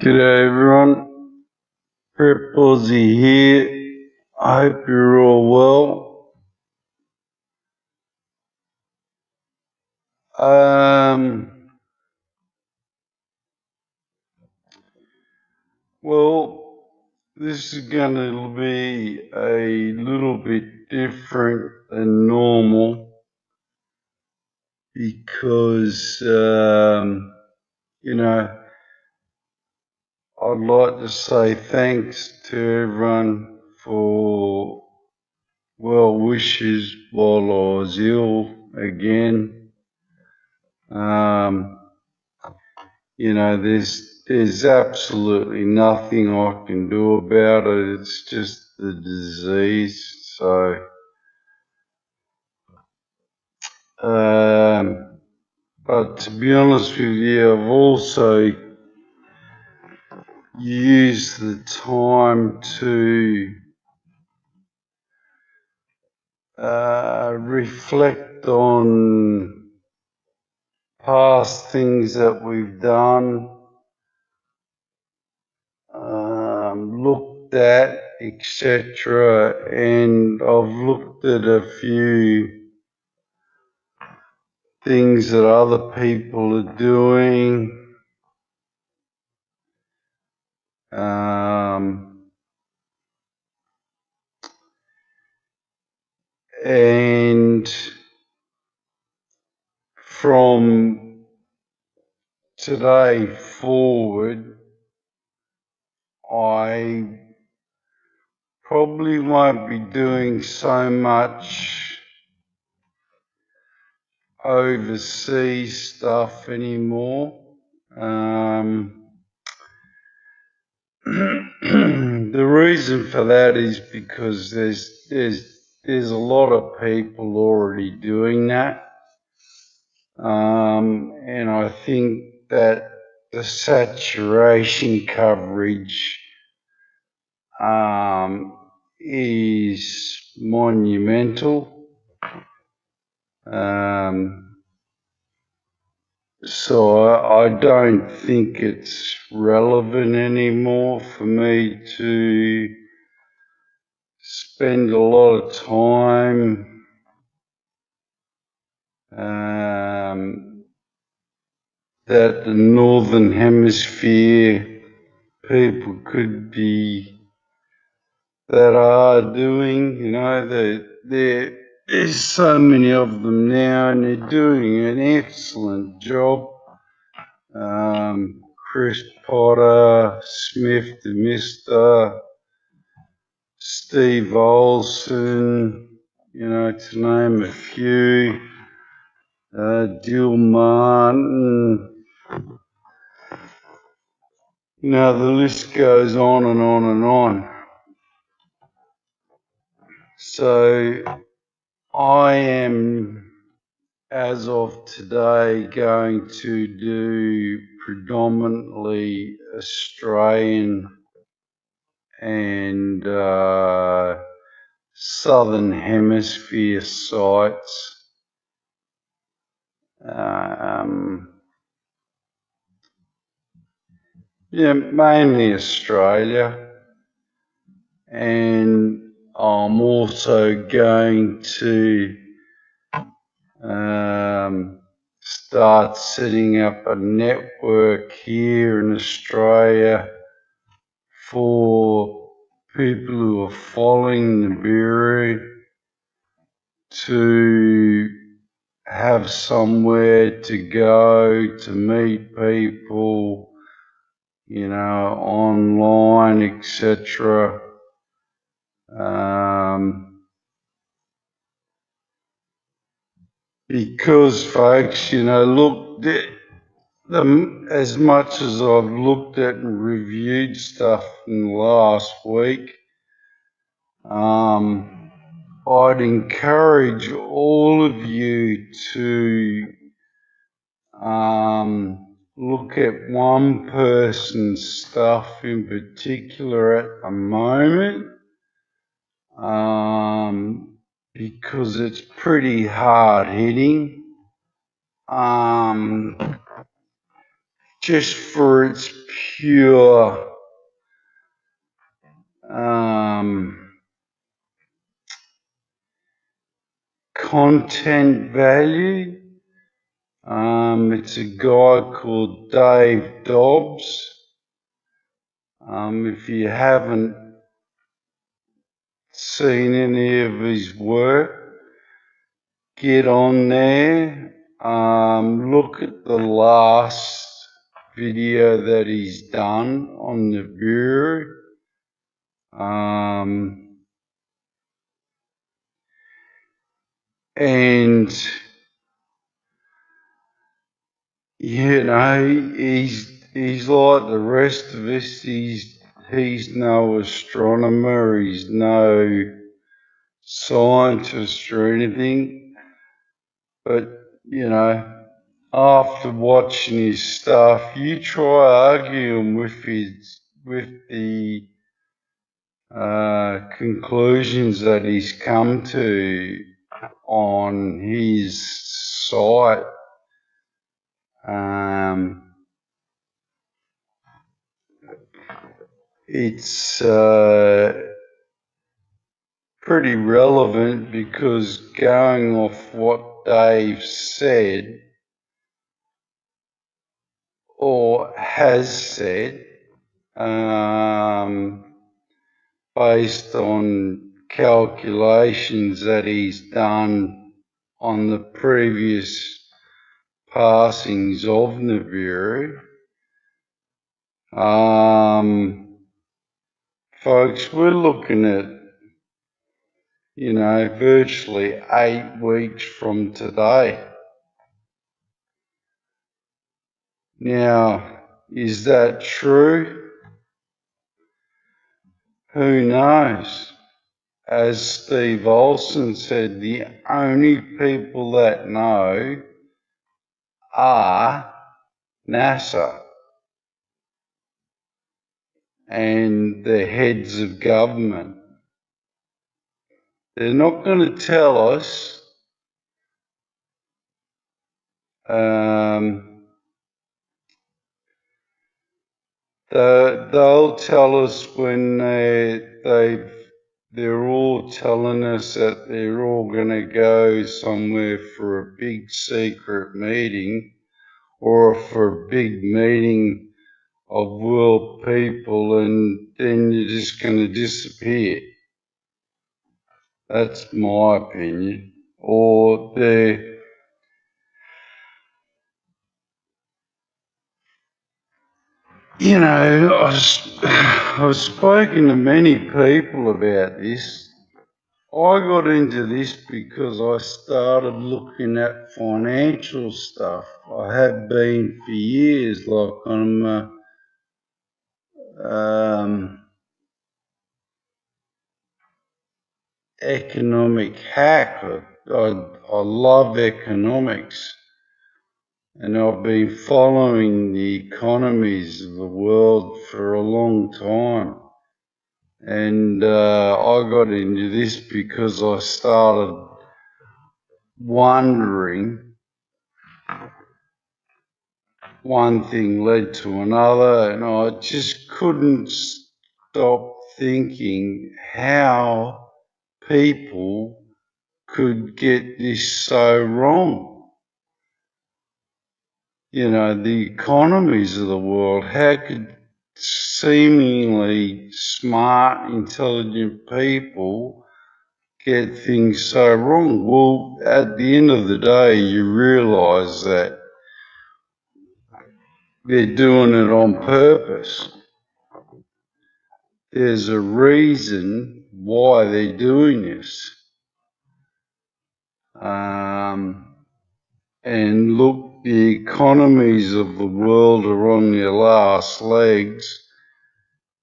G'day everyone, Prep Aussie here. I hope you're all well. Well, this is going to be a little bit different than normal because, I'd like to say thanks to everyone for well wishes while I was ill again. There's absolutely nothing I can do about it. It's just the disease. So, but to be honest with you, I've also used the time to reflect on past things that we've done, looked at, etc. And I've looked at a few things that other people are doing. And from today forward, I probably won't be doing so much overseas stuff anymore. The reason for that is because there's a lot of people already doing that. And I think that the saturation coverage is monumental. So I don't think it's relevant anymore for me to spend a lot of time that the Northern Hemisphere people could be that are doing. There's so many of them now, and they're doing an excellent job. Chris Potter, Smith the Mister, Steve Olsen, to name a few, Dill Martin, the list goes on and on and on. So I am, as of today, going to do predominantly Australian and Southern Hemisphere sites. Mainly Australia, and I'm also going to start setting up a network here in Australia for people who are following Nibiru to have somewhere to go to meet people, online, etc. Because, folks, look, as much as I've looked at and reviewed stuff in the last week, I'd encourage all of you to look at one person's stuff in particular at the moment, because it's pretty hard hitting. just for its pure content value. It's a guy called Dave Dobbs. If you haven't seen any of his work, get on there. Look at the last video that he's done on Nibiru. And you know, he's like the rest of us. He's no astronomer. He's no scientist or anything. But you know, after watching his stuff, you try arguing with the conclusions that he's come to on his site. It's pretty relevant because going off what Dave said or has said, based on calculations that he's done on the previous passings of Nibiru, folks, we're looking at, you know, virtually 8 weeks from today. Now, is that true? Who knows? As Steve Olson said, the only people that know are NASA and the heads of government. They're not going to tell us. They'll tell us when they're all telling us that they're all going to go somewhere for a big secret meeting or for a big meeting of world people, and then you're just going to disappear. That's my opinion. Or you know, I've spoken to many people about this. I got into this because I started looking at financial stuff. I have been for years, like I'm a economic hack. I love economics, and I've been following the economies of the world for a long time. And I got into this because I started wondering. One thing led to another, and I just couldn't stop thinking how people could get this so wrong. You know, the economies of the world, how could seemingly smart, intelligent people get things so wrong? Well, at the end of the day, you realise that they're doing it on purpose. There's a reason why they're doing this. And look, the economies of the world are on their last legs.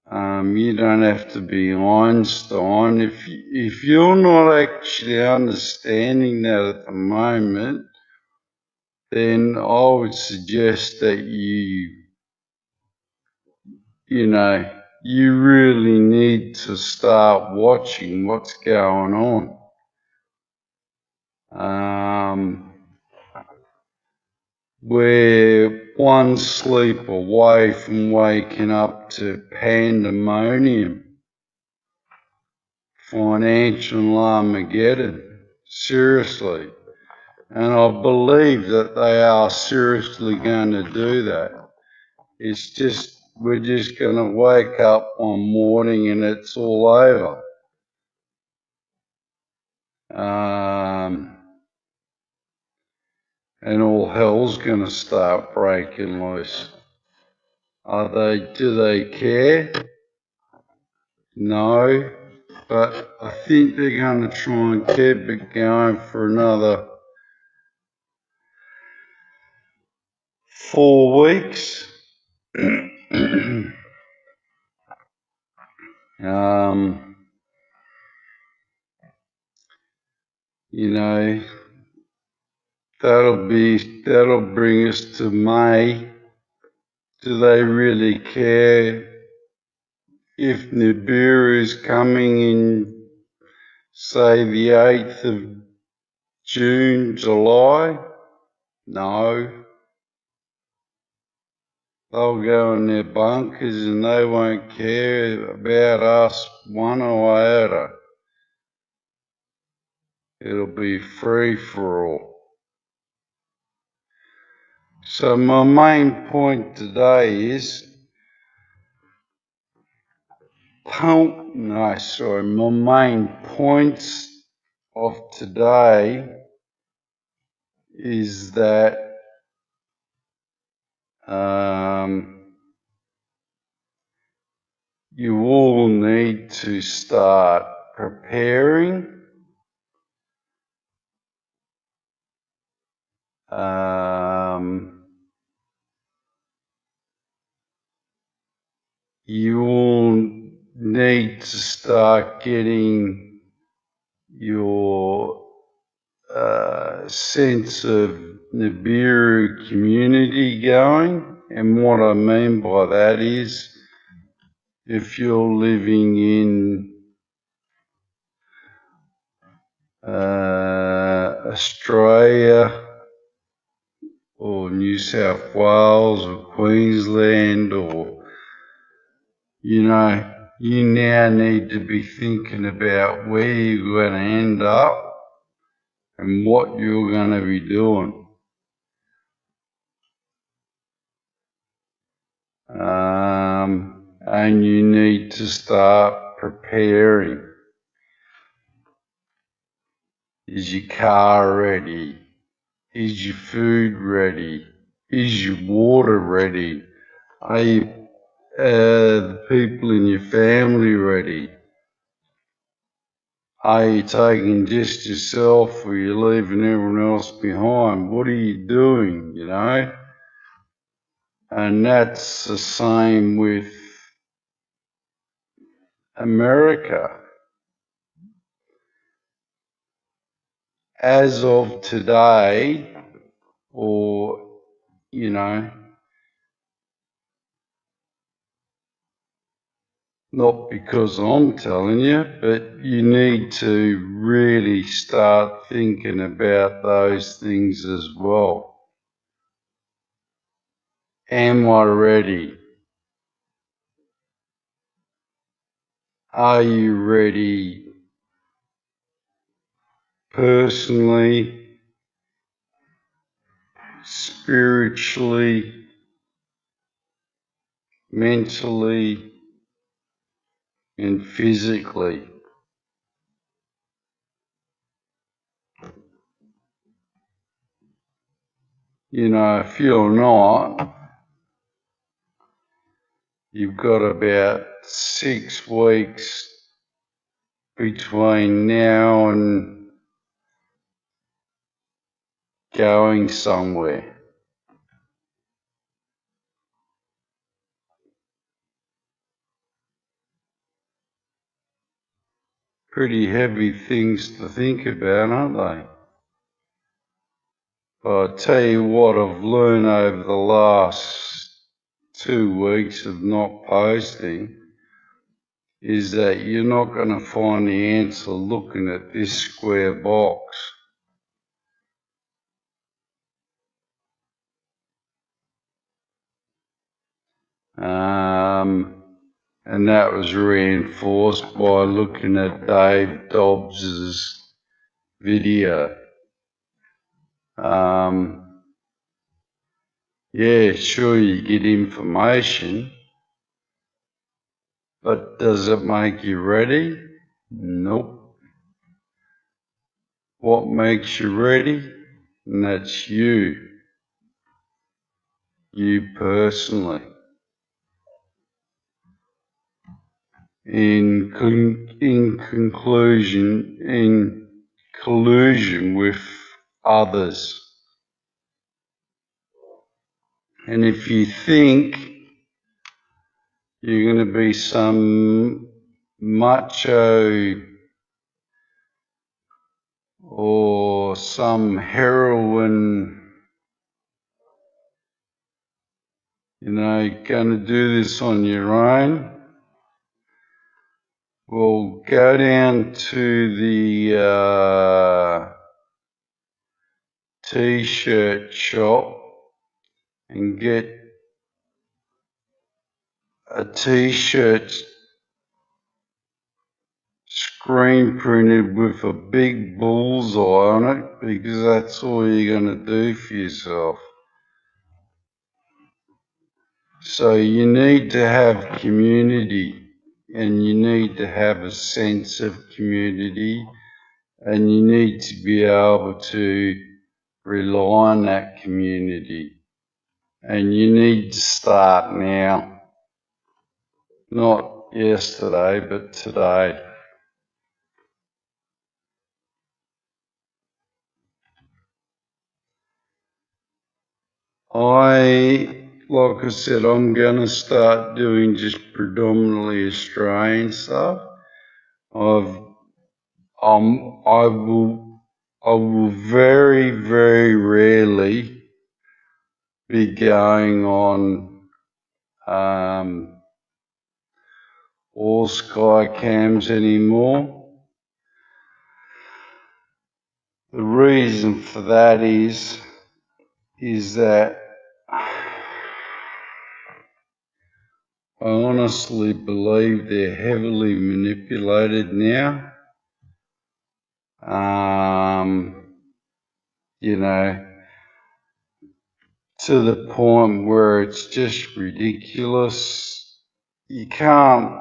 You don't have to be Einstein. If you're not actually understanding that at the moment, then I would suggest that you really need to start watching what's going on. Where one sleep away from waking up to pandemonium, financial Armageddon. Seriously. And I believe that they are seriously going to do that. It's just, we're just going to wake up one morning and it's all over. And all hell's going to start breaking loose. Do they care? No. But I think they're going to try and keep it going for another 4 weeks. You know, that'll bring us to May. Do they really care if Nibiru is coming in, say, the 8th of June, July? No. They'll go in their bunkers and they won't care about us one iota. It'll be free for all. So my main point today is, my main points of today is that you all need to start preparing. You all need to start getting your sense of Nibiru community going. And what I mean by that is, if you're living in Australia or New South Wales or Queensland, or, you know, you now need to be thinking about where you're going to end up and what you're going to be doing. And you need to start preparing. Is your car ready? Is your food ready? Is your water ready? Are the people in your family ready? Are you taking just yourself, or are you leaving everyone else behind? What are you doing, you know? And that's the same with America. As of today, or, you know, not because I'm telling you, but you need to really start thinking about those things as well. Am I ready? Are you ready personally, spiritually, mentally, and physically? You know, if you're not, you've got about 6 weeks between now and going somewhere. Pretty heavy things to think about, aren't they? But I tell you what I've learned over the last 2 weeks of not posting is that you're not going to find the answer looking at this square box. And that was reinforced by looking at Dave Dobbs's video. Yeah, sure, you get information, but does it make you ready? Nope. What makes you ready? And that's you personally. In conclusion, in collusion with others. And if you think you're going to be some macho or some heroine, going to do this on your own, well, go down to the t-shirt shop and get a t-shirt screen printed with a big bullseye on it, because that's all you're going to do for yourself. So you need to have community, and you need to have a sense of community, and you need to be able to rely on that community. And you need to start now. Not yesterday, but today. Like I said, I'm going to start doing just predominantly Australian stuff. I will very, very rarely be going on all sky cams anymore. The reason for that is that I honestly believe they're heavily manipulated now. To the point where it's just ridiculous. You can't,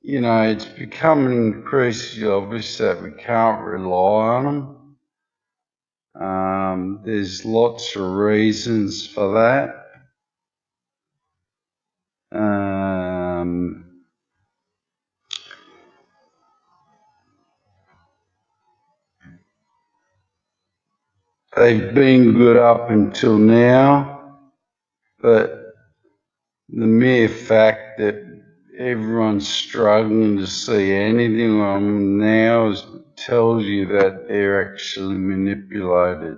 it's becoming increasingly obvious that we can't rely on them. There's lots of reasons for that. They've been good up until now, but the mere fact that everyone's struggling to see anything on them now tells you that they're actually manipulated.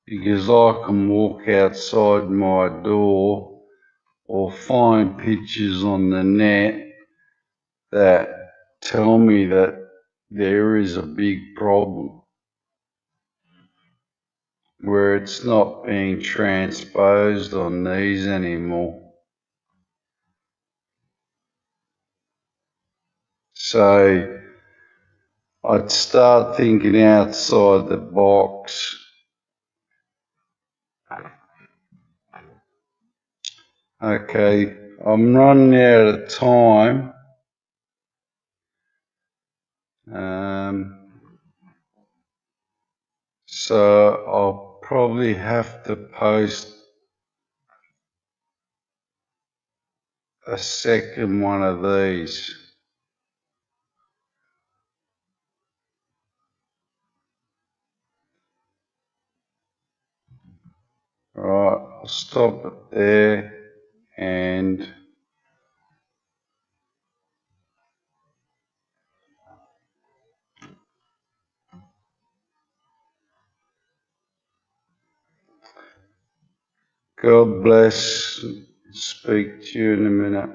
Because I can walk outside my door or find pictures on the net that tell me that there is a big problem where it's not being transposed on these anymore. So I'd start thinking outside the box. Okay, I'm running out of time. So I'll probably have to post a second one of these. Alright, I'll stop it there and God bless. Speak to you in a minute.